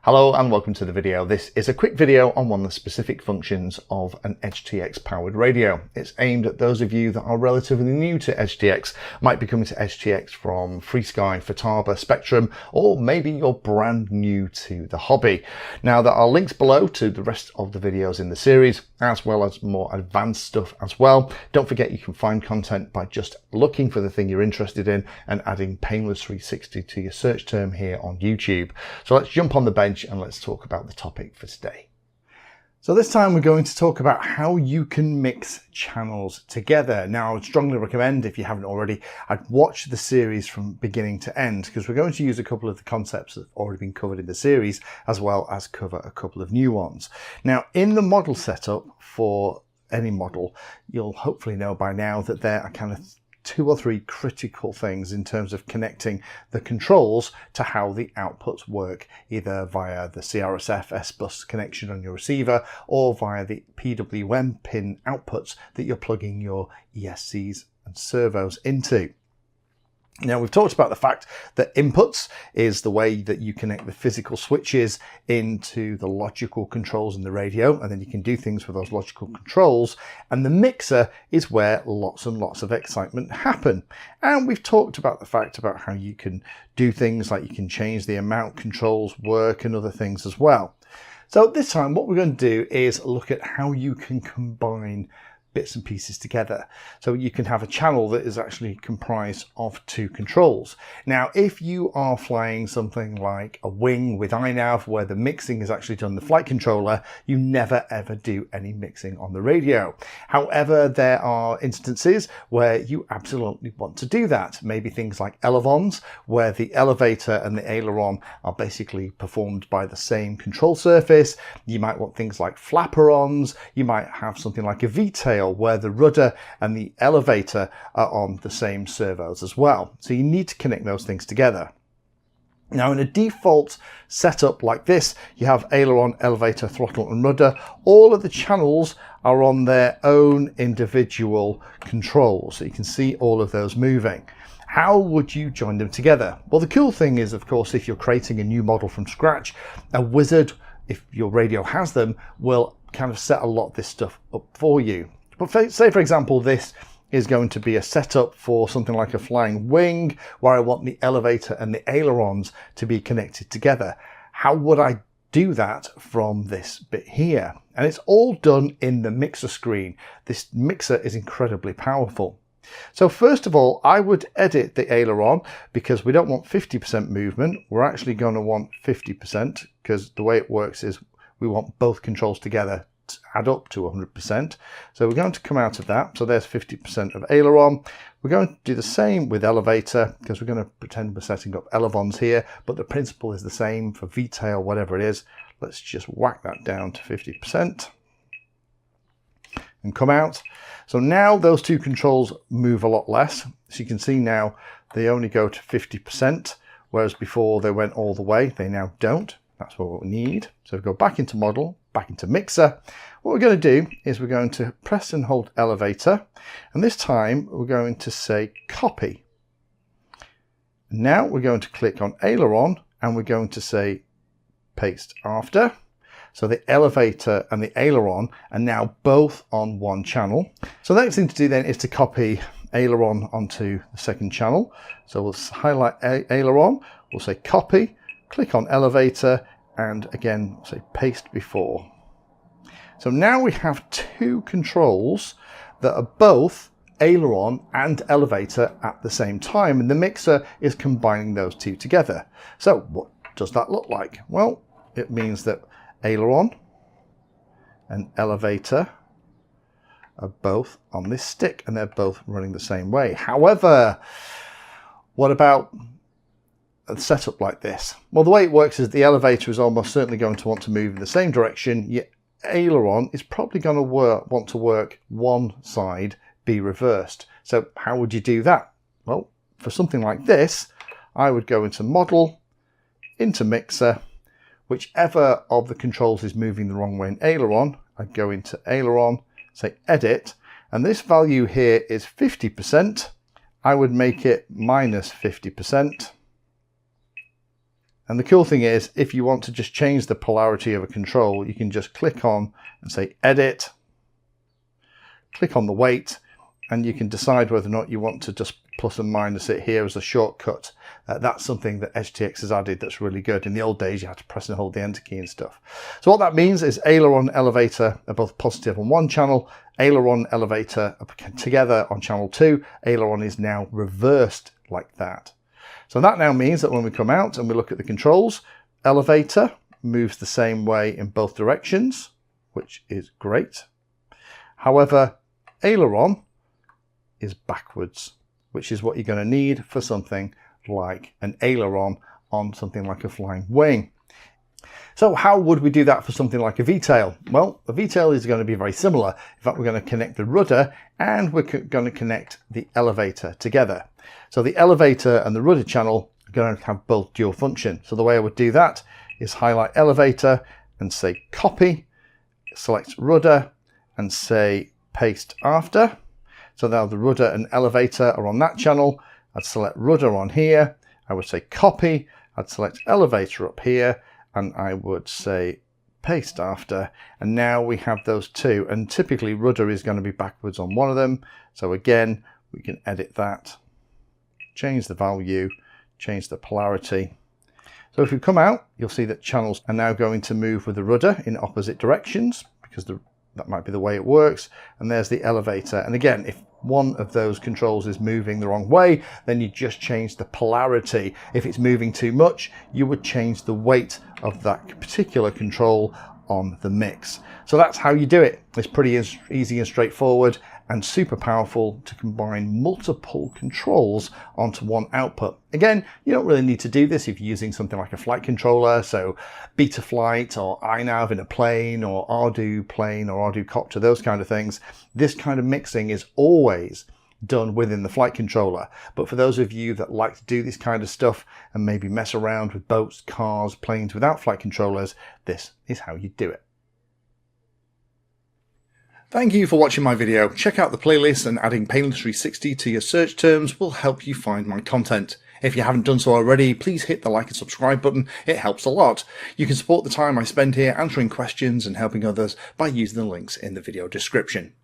Hello and welcome to the video. This is a quick video on one of the specific functions of an EdgeTX powered radio. It's aimed at those of you that are relatively new to EdgeTX, might be coming to EdgeTX from FreeSky, Futaba, Spectrum, or maybe you're brand new to the hobby. Now there are links below to the rest of the videos in the series, as well as more advanced stuff as well. Don't forget you can find content by just looking for the thing you're interested in and adding Painless 360 to your search term here on YouTube. So let's jump on the bench and let's talk about the topic for today. So this time we're going to talk about how you can mix channels together. Now I would strongly recommend, if you haven't already, I'd watch the series from beginning to end, because we're going to use a couple of the concepts that have already been covered in the series, as well as cover a couple of new ones. Now in the model setup for any model, you'll hopefully know by now that there are kind of 2 or 3 critical things in terms of connecting the controls to how the outputs work, either via the CRSF S-bus connection on your receiver or via the PWM pin outputs that you're plugging your ESCs and servos into. Now we've talked about the fact that inputs is the way that you connect the physical switches into the logical controls in the radio, and then you can do things with those logical controls, and the mixer is where lots and lots of excitement happen. And we've talked about the fact about how you can do things like you can change the amount controls work and other things as well. So this time what we're going to do is look at how you can combine bits and pieces together. So you can have a channel that is actually comprised of 2 controls. Now, if you are flying something like a wing with iNav, where the mixing is actually done on the flight controller, you never ever do any mixing on the radio. However, there are instances where you absolutely want to do that. Maybe things like elevons, where the elevator and the aileron are basically performed by the same control surface. You might want things like flaperons. You might have something like a V-tail, where the rudder and the elevator are on the same servos as well. So you need to connect those things together. Now in a default setup like this, you have aileron, elevator, throttle and rudder. All of the channels are on their own individual controls. So you can see all of those moving. How would you join them together? Well, the cool thing is, of course, if you're creating a new model from scratch, a wizard, if your radio has them, will kind of set a lot of this stuff up for you. But say, for example, this is going to be a setup for something like a flying wing, where I want the elevator and the ailerons to be connected together. How would I do that from this bit here? And it's all done in the mixer screen. This mixer is incredibly powerful. So first of all, I would edit the aileron, because we don't want 50% movement. We're actually going to want 50%, because the way it works is we want both controls together to add up to 100%. So we're going to come out of that. So there's 50% of aileron. We're going to do the same with elevator, because we're going to pretend we're setting up elevons here, but the principle is the same for V-tail, whatever it is. Let's just whack that down to 50% and come out. So now those 2 controls move a lot less. So you can see now they only go to 50%, whereas before they went all the way. They now don't. That's what we need. So go back into model, back into mixer. What we're going to do is we're going to press and hold elevator, and this time we're going to say copy. Now we're going to click on aileron and we're going to say paste after. So the elevator and the aileron are now both on one channel. So the next thing to do then is to copy aileron onto the second channel. So we'll highlight aileron, we'll say copy, click on elevator, and again say paste before. So now we have 2 controls that are both aileron and elevator at the same time, and the mixer is combining those 2 together. So what does that look like? Well, it means that aileron and elevator are both on this stick and they're both running the same way. However, what about a setup like this? Well, the way it works is the elevator is almost certainly going to want to move in the same direction, yet aileron is probably going to want to work one side be reversed. So how would you do that? Well, for something like this, I would go into model, into mixer, whichever of the controls is moving the wrong way in aileron, I'd go into aileron, say edit, and this value here is 50%. I would make it minus 50%. And the cool thing is, if you want to just change the polarity of a control, you can just click on and say edit, click on the weight, and you can decide whether or not you want to just plus and minus it here as a shortcut. That's something that EdgeTX has added that's really good. In the old days, you had to press and hold the enter key and stuff. So what that means is aileron, elevator are both positive on one channel, aileron, elevator are together on channel 2. Aileron is now reversed like that. So that now means that when we come out and we look at the controls, elevator moves the same way in both directions, which is great. However, aileron is backwards, which is what you're going to need for something like an aileron on something like a flying wing. So how would we do that for something like a V-tail? Well, the V-tail is going to be very similar. In fact, we're going to connect the rudder and we're going to connect the elevator together. So the elevator and the rudder channel are going to have both dual function. So the way I would do that is highlight elevator and say copy, select rudder and say paste after. So now the rudder and elevator are on that channel. I'd select rudder on here. I would say copy. I'd select elevator up here and I would say paste after. And now we have those two. And typically rudder is going to be backwards on one of them. So again, we can edit that, change the value, change the polarity. So if we come out, you'll see that channels are now going to move with the rudder in opposite directions because that might be the way it works. And there's the elevator. And again, if one of those controls is moving the wrong way, then you just change the polarity. If it's moving too much, you would change the weight of that particular control on the mix. So that's how you do it. It's pretty easy and straightforward and super powerful to combine multiple controls onto one output. Again, you don't really need to do this if you're using something like a flight controller, so Betaflight or iNav in a plane or Ardu plane or Ardu copter, those kind of things. This kind of mixing is always done within the flight controller. But for those of you that like to do this kind of stuff and maybe mess around with boats, cars, planes without flight controllers, this is how you do it. Thank you for watching my video. Check out the playlist, and adding Pedantry 60 to your search terms will help you find my content. If you haven't done so already, please hit the like and subscribe button. It helps a lot. You can support the time I spend here answering questions and helping others by using the links in the video description.